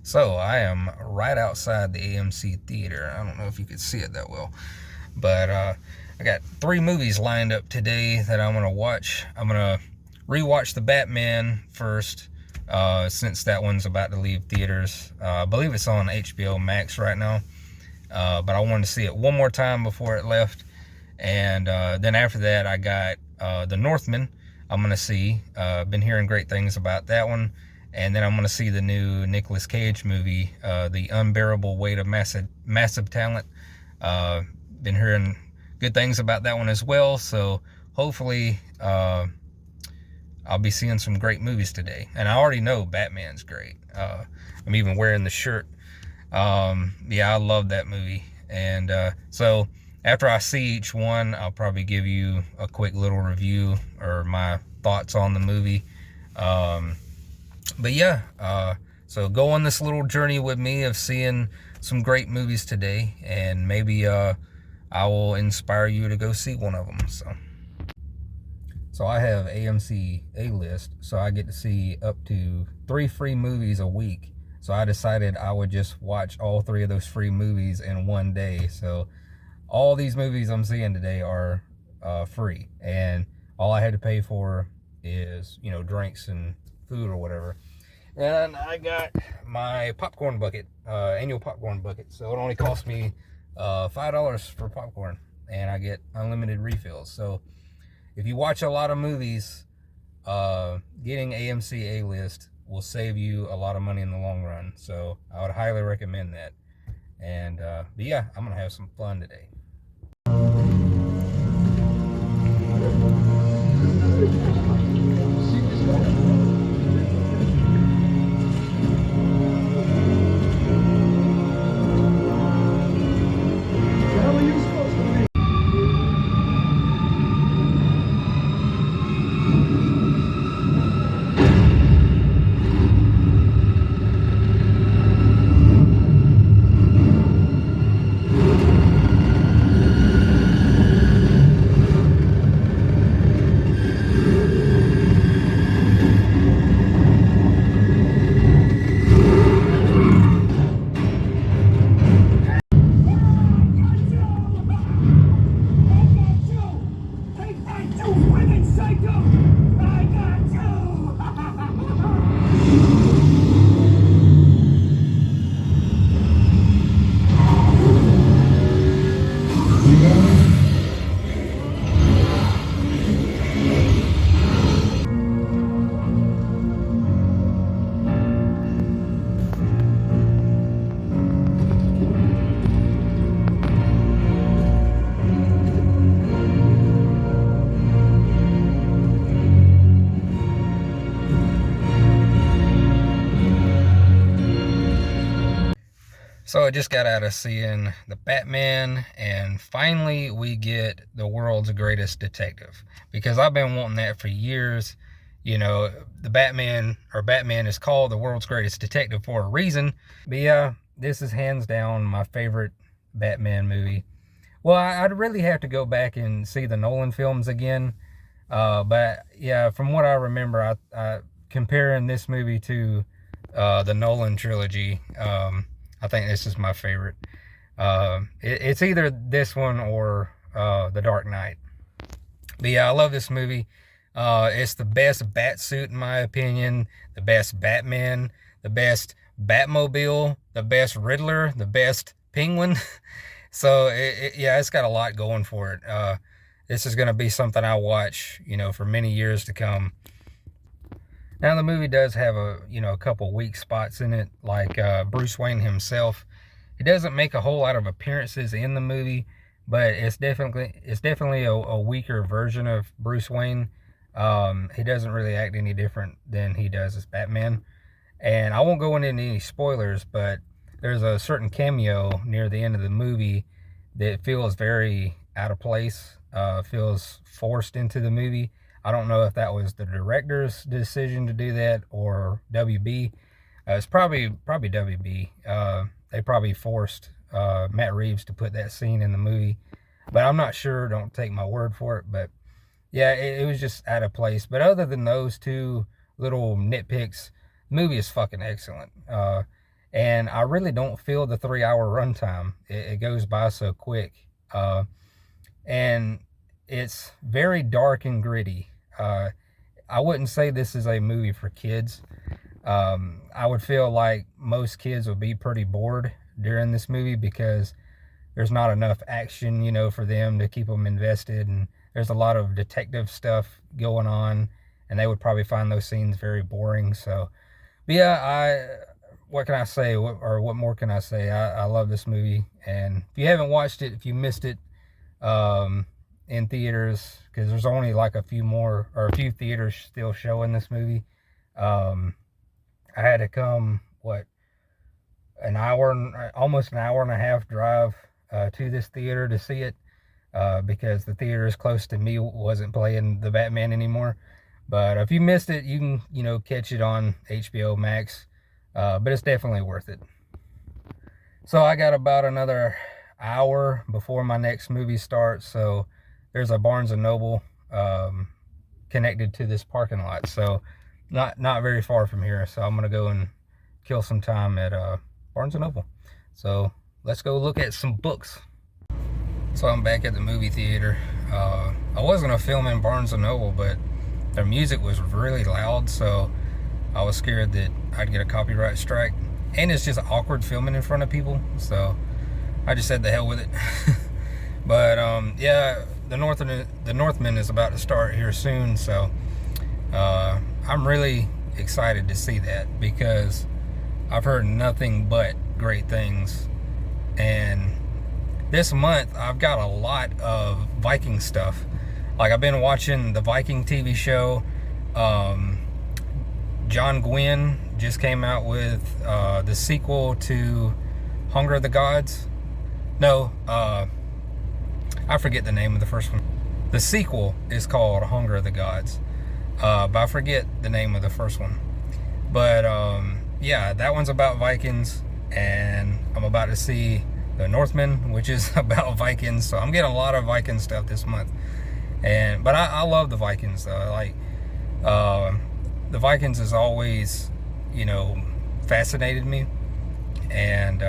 So I am right outside the AMC theater. I don't know if you could see it that well, but I got 3 movies lined up today that I'm gonna watch. I'm gonna rewatch the Batman first, since that one's about to leave theaters. I believe it's on HBO Max right now, but I wanted to see it one more time before it left. And then after that, I got the Northman. I'm gonna see. Been hearing great things about that one. And then I'm gonna see the new Nicolas Cage movie, The Unbearable Weight of Massive Talent. Been hearing good things about that one as well. So hopefully, I'll be seeing some great movies today. And I already know Batman's great. I'm even wearing the shirt. Yeah, I love that movie. And so after I see each one, I'll probably give you a quick little review or my thoughts on the movie. But yeah, so go on this little journey with me of seeing some great movies today, and maybe I will inspire you to go see one of them. So I have AMC A-List, so I get to see up to 3 free movies a week. So I decided I would just watch all 3 of those free movies in one day. So all these movies I'm seeing today are free, and all I had to pay for is, drinks and food or whatever. And I got my popcorn bucket, annual popcorn bucket. So it only cost me $5 for popcorn, and I get unlimited refills. So if you watch a lot of movies, getting AMC A-List will save you a lot of money in the long run. So I would highly recommend that. And but yeah, I'm gonna have some fun today. So I just got out of seeing the Batman, and finally we get the world's greatest detective, because I've been wanting that for years. The Batman is called the world's greatest detective for a reason. But yeah, this is hands down my favorite Batman movie. Well, I'd really have to go back and see the Nolan films again. But yeah, from what I remember, I comparing this movie to the Nolan trilogy, I think this is my favorite. It's either this one or The Dark Knight. But yeah, I love this movie. It's the best Batsuit in my opinion, the best Batman, the best Batmobile, the best Riddler, the best Penguin. So yeah, it's got a lot going for it. This is going to be something I watch, for many years to come. Now the movie does have a couple weak spots in it, like Bruce Wayne himself. He doesn't make a whole lot of appearances in the movie, but it's definitely a weaker version of Bruce Wayne. He doesn't really act any different than he does as Batman. And I won't go into any spoilers, but there's a certain cameo near the end of the movie that feels very out of place, feels forced into the movie. I don't know if that was the director's decision to do that or WB. It's probably WB. They probably forced Matt Reeves to put that scene in the movie, but I'm not sure. Don't take my word for it. But yeah, it was just out of place. But other than those 2 little nitpicks, the movie is fucking excellent. And I really don't feel the 3 hour runtime. It goes by so quick. And it's very dark and gritty. I wouldn't say this is a movie for kids. I would feel like most kids would be pretty bored during this movie because there's not enough action, for them to keep them invested. And there's a lot of detective stuff going on, and they would probably find those scenes very boring. So, but yeah, what can I say? What more can I say? I love this movie. And if you haven't watched it, if you missed it, in theaters, because there's only like a few theaters still showing this movie. I had to come, almost an hour and a half drive to this theater to see it, because the theater is close to me wasn't playing the Batman anymore. But if you missed it, you can, catch it on HBO Max. But it's definitely worth it. So I got about another hour before my next movie starts. So there's a Barnes and Noble connected to this parking lot. So not very far from here. So I'm gonna go and kill some time at Barnes and Noble. So let's go look at some books. So I'm back at the movie theater. I was gonna film in Barnes and Noble, but their music was really loud, so I was scared that I'd get a copyright strike. And it's just awkward filming in front of people, so I just said the hell with it. But yeah, the Northman is about to start here soon, so I'm really excited to see that because I've heard nothing but great things. And this month I've got a lot of Viking stuff. Like, I've been watching the Viking TV show. John Gwynn just came out with the sequel to Hunger of the Gods. No, I forget the name of the first one. The sequel is called Hunger of the Gods, but I forget the name of the first one. But yeah, that one's about Vikings, and I'm about to see the Northman, which is about Vikings. So I'm getting a lot of Viking stuff this month. But I love the Vikings though. Like, the Vikings has always, fascinated me, and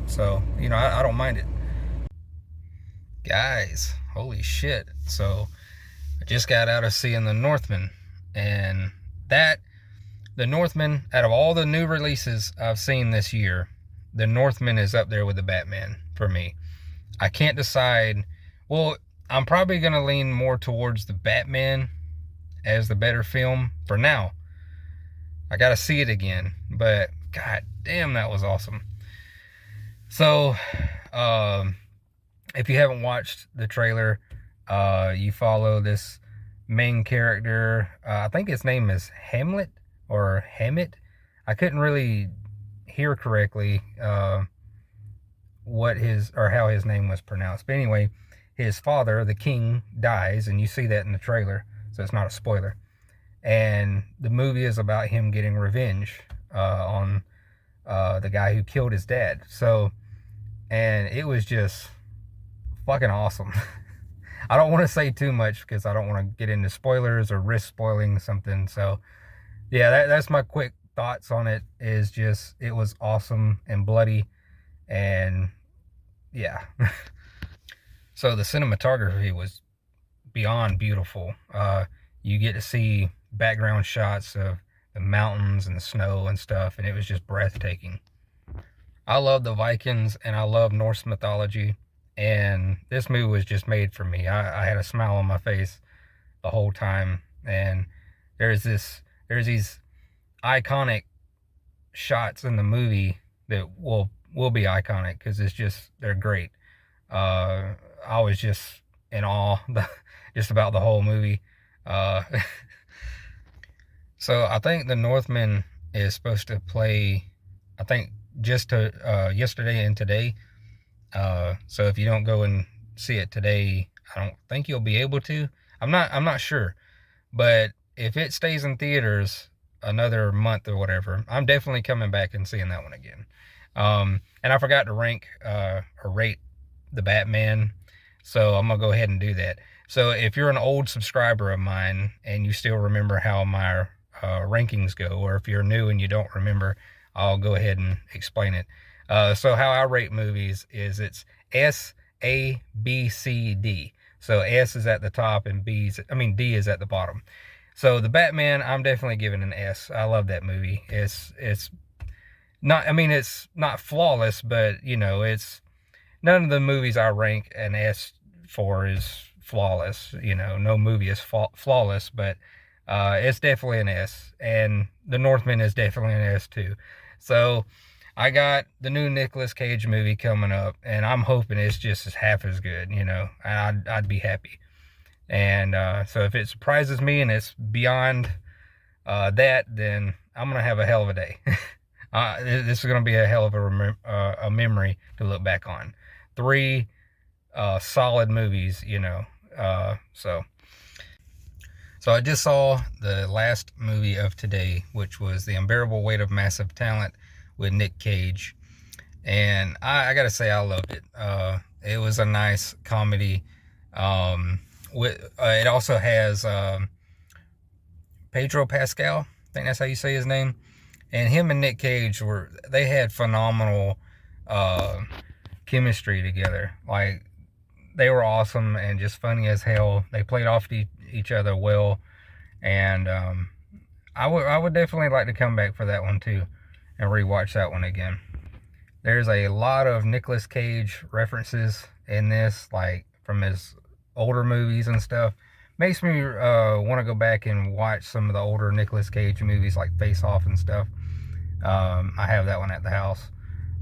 so I don't mind it. Guys, holy shit! So I just got out of seeing the Northman, and the Northman, out of all the new releases I've seen this year, the Northman is up there with the Batman for me. I can't decide. Well, I'm probably going to lean more towards the Batman as the better film for now. I got to see it again, but god damn, that was awesome. So, if you haven't watched the trailer, you follow this main character. I think his name is Hamlet or Hammett. I couldn't really hear correctly how his name was pronounced. But anyway, his father, the king, dies, and you see that in the trailer, so it's not a spoiler. And the movie is about him getting revenge on the guy who killed his dad. So, and it was just fucking awesome. I don't want to say too much because I don't want to get into spoilers or risk spoiling something. So, yeah, that's my quick thoughts on it. Is just, it was awesome and bloody, and yeah. So the cinematography was beyond beautiful. You get to see background shots of the mountains and the snow and stuff, and it was just breathtaking. I love the Vikings, and I love Norse mythology, and this movie was just made for me. I had a smile on my face the whole time, and there's these iconic shots in the movie that will be iconic because they're great. I was just in awe just about the whole movie. So I think the Northman is supposed to play, I think, just yesterday and today. So if you don't go and see it today, I don't think you'll be able to. I'm not sure, but if it stays in theaters another month or whatever, I'm definitely coming back and seeing that one again. And I forgot to rate the Batman, so I'm gonna go ahead and do that. So if you're an old subscriber of mine and you still remember how my rankings go, or if you're new and you don't remember, I'll go ahead and explain it. So how I rate movies is it's S, A, B, C, D. So S is at the top and D is at the bottom. So the Batman, I'm definitely giving an S. I love that movie. It's not, I mean, it's not flawless, but you know, it's none of the movies I rank an S for is flawless. You know, no movie is flawless, but it's definitely an S. And The Northman is definitely an S too. So I got the new Nicolas Cage movie coming up, and I'm hoping it's just as half as good. You know, I'd be happy. And so if it surprises me and it's beyond that, then I'm gonna have a hell of a day. This is gonna be a hell of a memory to look back on. 3 solid movies, you know. So I just saw the last movie of today, which was The Unbearable Weight of Massive Talent with Nick Cage. And I gotta say, I loved it. It was a nice comedy. It also has Pedro Pascal, I think that's how you say his name. And him and Nick Cage they had phenomenal chemistry together. Like, they were awesome and just funny as hell. They played off each other well, and I would definitely like to come back for that one too and rewatch that one again. There's a lot of Nicolas Cage references in this, like from his older movies and stuff. Makes me want to go back and watch some of the older Nicolas Cage movies, like Face Off and stuff. I have that one at the house,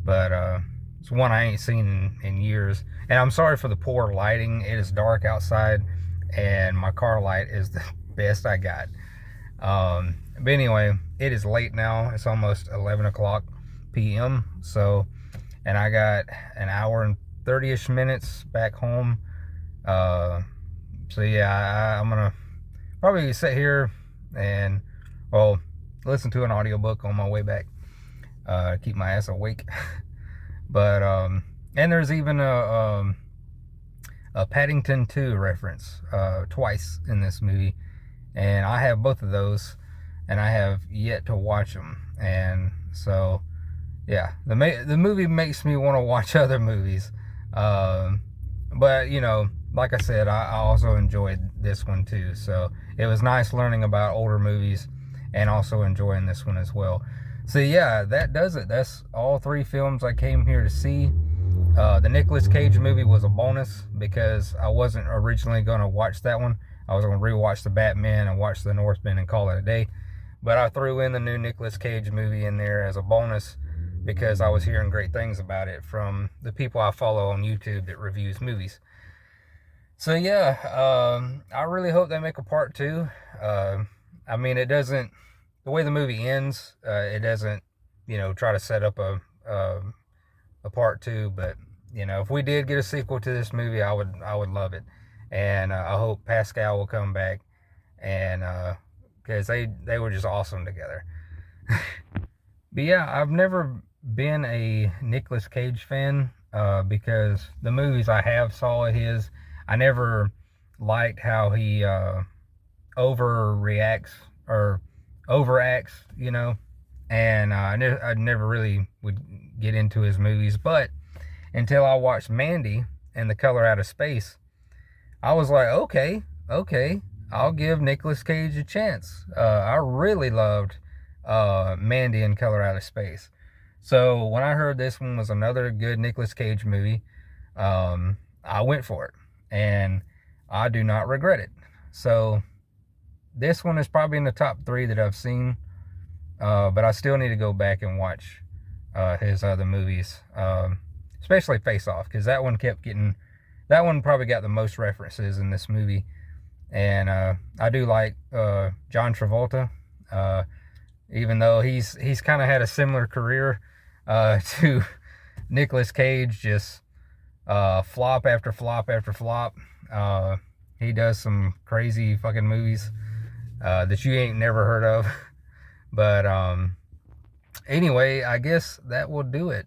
but it's one I ain't seen in years. And I'm sorry for the poor lighting. It is dark outside, and my car light is the best I got. But anyway, it is late now. It's almost 11 o'clock p.m. So, and I got an hour and 30-ish minutes back home. So yeah, I'm gonna probably sit here and, well, listen to an audiobook on my way back. Keep my ass awake. But and there's even a Paddington 2 reference twice in this movie, and I have both of those, and I have yet to watch them. And so yeah, the movie makes me want to watch other movies. But you know, like I said, I also enjoyed this one too. So it was nice learning about older movies and also enjoying this one as well. So yeah, that does it. That's all 3 films I came here to see. The Nicolas Cage movie was a bonus because I wasn't originally going to watch that one. I was going to rewatch the Batman and watch the Northman and call it a day. But I threw in the new Nicolas Cage movie in there as a bonus because I was hearing great things about it from the people I follow on YouTube that reviews movies. So yeah, I really hope they make a part 2. I mean, it doesn't, the way the movie ends, it doesn't, you know, try to set up a part 2. But you know, if we did get a sequel to this movie, I would love it. And I hope Pascal will come back, and because they were just awesome together. But yeah, I've never been a Nicolas Cage fan because the movies I have saw of his, I never liked how he overreacts or overacts, you know. And I never really would get into his movies. But until I watched Mandy and The Color Out of Space, I was like, okay, I'll give Nicolas Cage a chance. I really loved Mandy and Color Out of Space. So when I heard this one was another good Nicolas Cage movie, I went for it. And I do not regret it. So this one is probably in the top 3 that I've seen. But I still need to go back and watch his other movies, especially Face Off, because that one probably got the most references in this movie. And I do like John Travolta, even though he's kind of had a similar career to Nicolas Cage, just flop after flop after flop. He does some crazy fucking movies that you ain't never heard of. But anyway, I guess that will do it.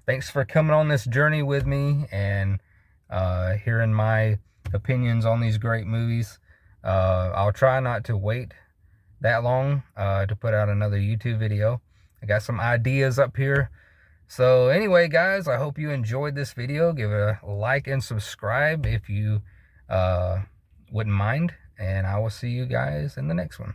Thanks for coming on this journey with me and hearing my opinions on these great movies. I'll try not to wait that long to put out another YouTube video. I got some ideas up here. So anyway, guys, I hope you enjoyed this video. Give it a like and subscribe if you wouldn't mind. And I will see you guys in the next one.